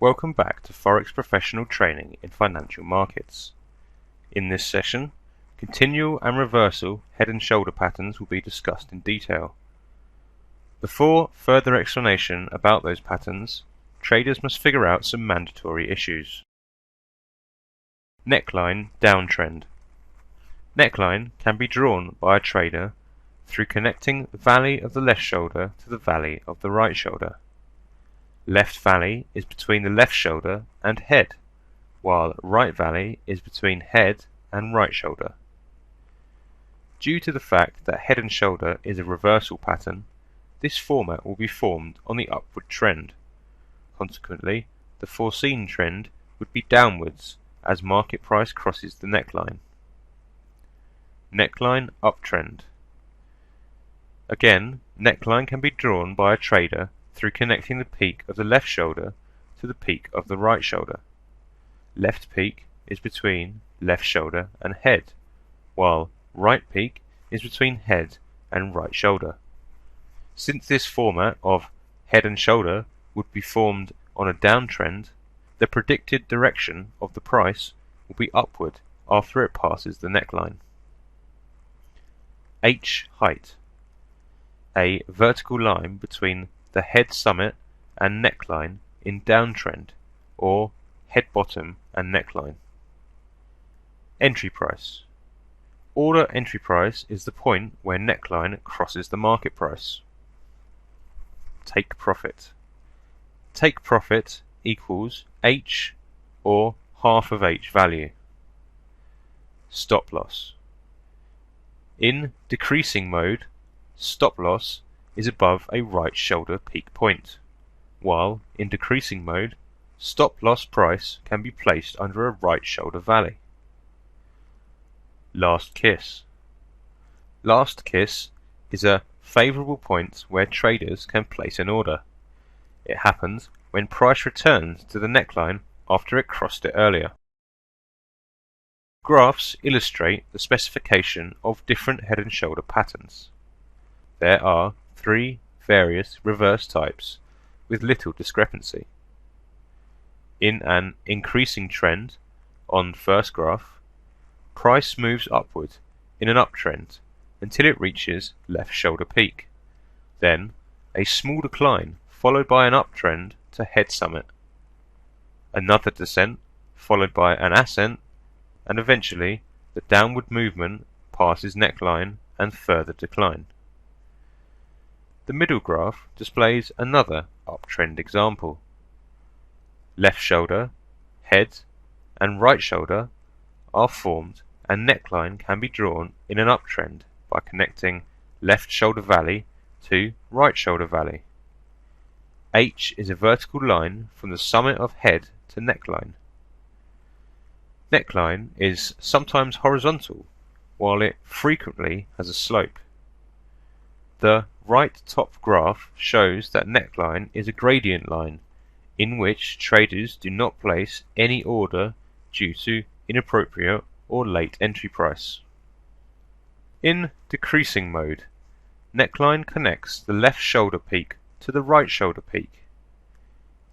Welcome back to Forex Professional Training in Financial Markets. In this session, continual and reversal head and shoulder patterns will be discussed in detail. Before further explanation about those patterns, traders must figure out some mandatory issues. Neckline downtrend. Neckline can be drawn by a trader through connecting the valley of the left shoulder to the valley of the right shoulder. Left valley is between the left shoulder and head, while right valley is between head and right shoulder. Due to the fact that head and shoulder is a reversal pattern, this format will be formed on the upward trend. Consequently, the foreseen trend would be downwards as market price crosses the neckline. Neckline uptrend. Again, neckline can be drawn by a trader through connecting the peak of the left shoulder to the peak of the right shoulder. Left peak is between left shoulder and head, while right peak is between head and right shoulder. Since this format of head and shoulder would be formed on a downtrend, the predicted direction of the price will be upward after it passes the neckline. H height. A vertical line between the head summit and neckline in downtrend, or head bottom and neckline. Entry price. Order entry price is the point where neckline crosses the market price. Take profit. Take profit equals H or half of H value. Stop loss. In decreasing mode, stop loss is above a right shoulder peak point, while in decreasing mode, stop loss price can be placed under a right shoulder valley. Last kiss. Last kiss is a favorable point where traders can place an order. It happens when price returns to the neckline after it crossed it earlier. Graphs illustrate the specification of different head and shoulder patterns. There are 3 various reverse types with little discrepancy. In an increasing trend, on first graph, price moves upward in an uptrend until it reaches left shoulder peak. Then a small decline followed by an uptrend to head summit. Another descent followed by an ascent, and eventually the downward movement passes neckline and further decline. The middle graph displays another uptrend example. Left shoulder, head, and right shoulder are formed, and neckline can be drawn in an uptrend by connecting left shoulder valley to right shoulder valley. H is a vertical line from the summit of head to neckline. Neckline is sometimes horizontal, while it frequently has a slope. The right top graph shows that neckline is a gradient line in which traders do not place any order due to inappropriate or late entry price. In decreasing mode, neckline connects the left shoulder peak to the right shoulder peak.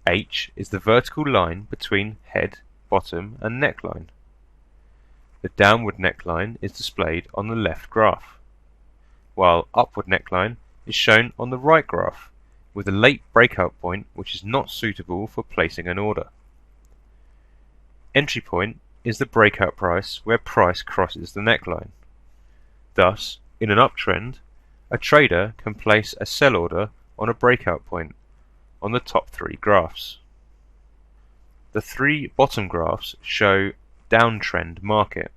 H is the vertical line between head, bottom and neckline. The downward neckline is displayed on the left graph, while upward neckline is shown on the right graph, with a late breakout point which is not suitable for placing an order. Entry point is the breakout price where price crosses the neckline. Thus, in an uptrend, a trader can place a sell order on a breakout point on the top 3 graphs. The 3 bottom graphs show downtrend market,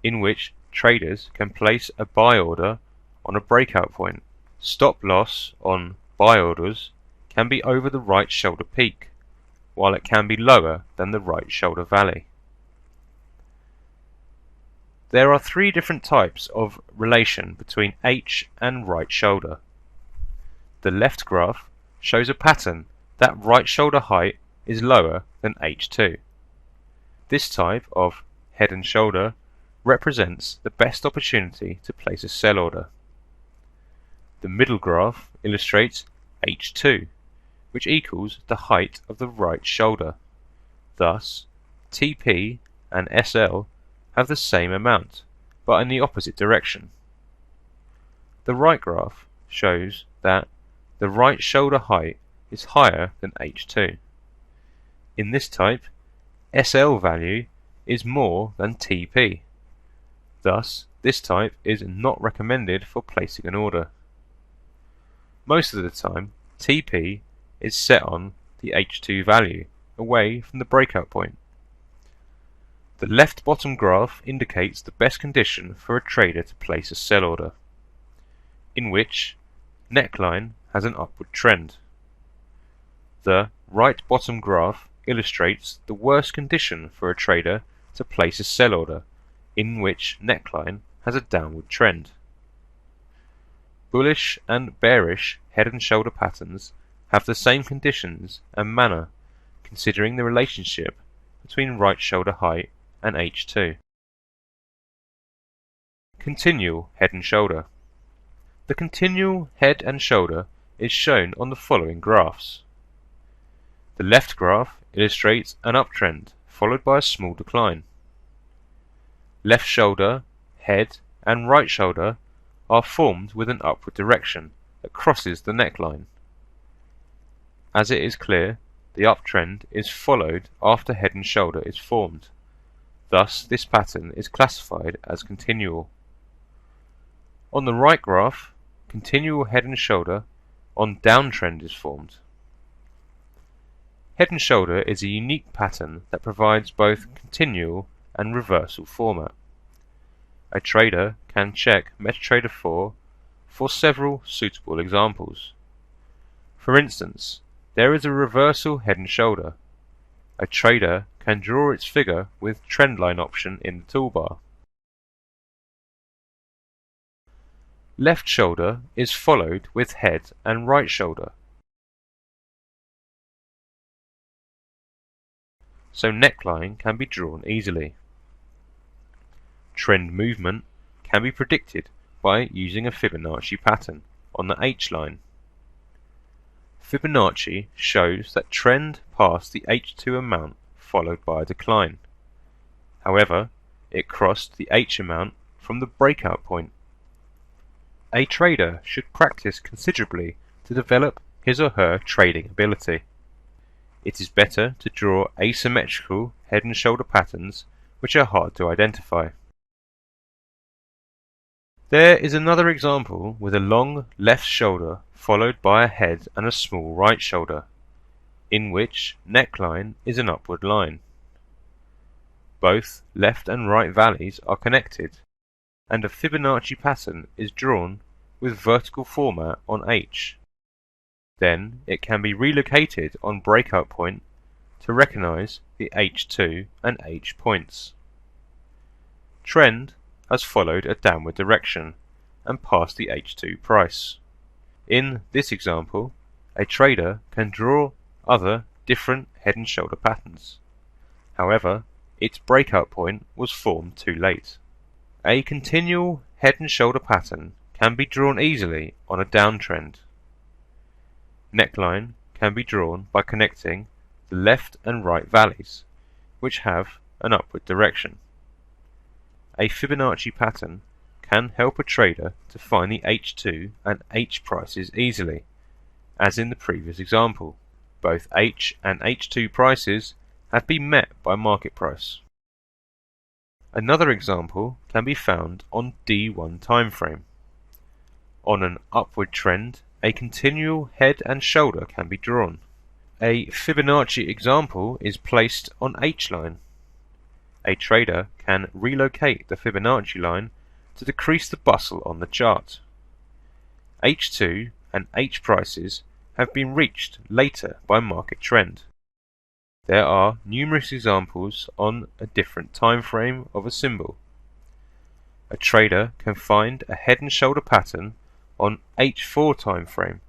in which traders can place a buy order on a breakout point. Stop loss on buy orders can be over the right shoulder peak, while it can be lower than the right shoulder valley. There are 3 different types of relation between H and right shoulder. The left graph shows a pattern that right shoulder height is lower than H2. This type of head and shoulder represents the best opportunity to place a sell order. The middle graph illustrates H2, which equals the height of the right shoulder. Thus, TP and SL have the same amount, but in the opposite direction. The right graph shows that the right shoulder height is higher than H2. In this type, SL value is more than TP. Thus, this type is not recommended for placing an order. Most of the time, TP is set on the H2 value, away from the breakout point. The left bottom graph indicates the best condition for a trader to place a sell order, in which neckline has an upward trend. The right bottom graph illustrates the worst condition for a trader to place a sell order, in which neckline has a downward trend. Bullish and bearish head and shoulder patterns have the same conditions and manner, considering the relationship between right shoulder height and H2. Continual head and shoulder. The continual head and shoulder is shown on the following graphs. The left graph illustrates an uptrend followed by a small decline. Left shoulder, head, and right shoulder are formed with an upward direction that crosses the neckline. As it is clear, the uptrend is followed after head and shoulder is formed. Thus, this pattern is classified as continual. On the right graph, continual head and shoulder on downtrend is formed. Head and shoulder is a unique pattern that provides both continual and reversal format. A trader can check MetaTrader 4 for several suitable examples. For instance, there is a reversal head and shoulder. A trader can draw its figure with trendline option in the toolbar. Left shoulder is followed with head and right shoulder. So neckline can be drawn easily. Trend movement can be predicted by using a Fibonacci pattern on the H-line. Fibonacci shows that trend passed the H2 amount followed by a decline. However, it crossed the H amount from the breakout point. A trader should practice considerably to develop his or her trading ability. It is better to draw asymmetrical head and shoulder patterns which are hard to identify. There is another example with a long left shoulder followed by a head and a small right shoulder, in which neckline is an upward line. Both left and right valleys are connected, and a Fibonacci pattern is drawn with vertical format on H. Then it can be relocated on breakout point to recognize the H2 and H points. Trend has followed a downward direction and passed the H2 price. In this example, a trader can draw other different head and shoulder patterns. However, its breakout point was formed too late. A continual head and shoulder pattern can be drawn easily on a downtrend. Neckline can be drawn by connecting the left and right valleys, which have an upward direction. A Fibonacci pattern can help a trader to find the H2 and H prices easily, as in the previous example. Both H and H2 prices have been met by market price. Another example can be found on D1 timeframe. On an upward trend, a continual head and shoulder can be drawn. A Fibonacci example is placed on H-line. A trader can relocate the Fibonacci line to decrease the bustle on the chart. H2 and H prices have been reached later by market trend. There are numerous examples on a different time frame of a symbol. A trader can find a head and shoulder pattern on H4 time frame,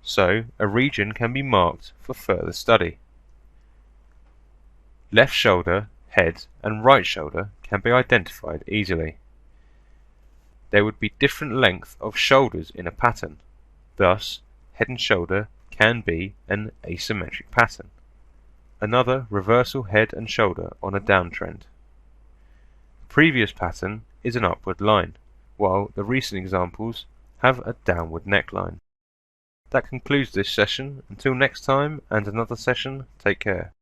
so a region can be marked for further study. Left shoulder, head and right shoulder can be identified easily. There would be different length of shoulders in a pattern, thus head and shoulder can be an asymmetric pattern, another reversal head and shoulder on a downtrend. The previous pattern is an upward line, while the recent examples have a downward neckline. That concludes this session. Until next time and another session, take care.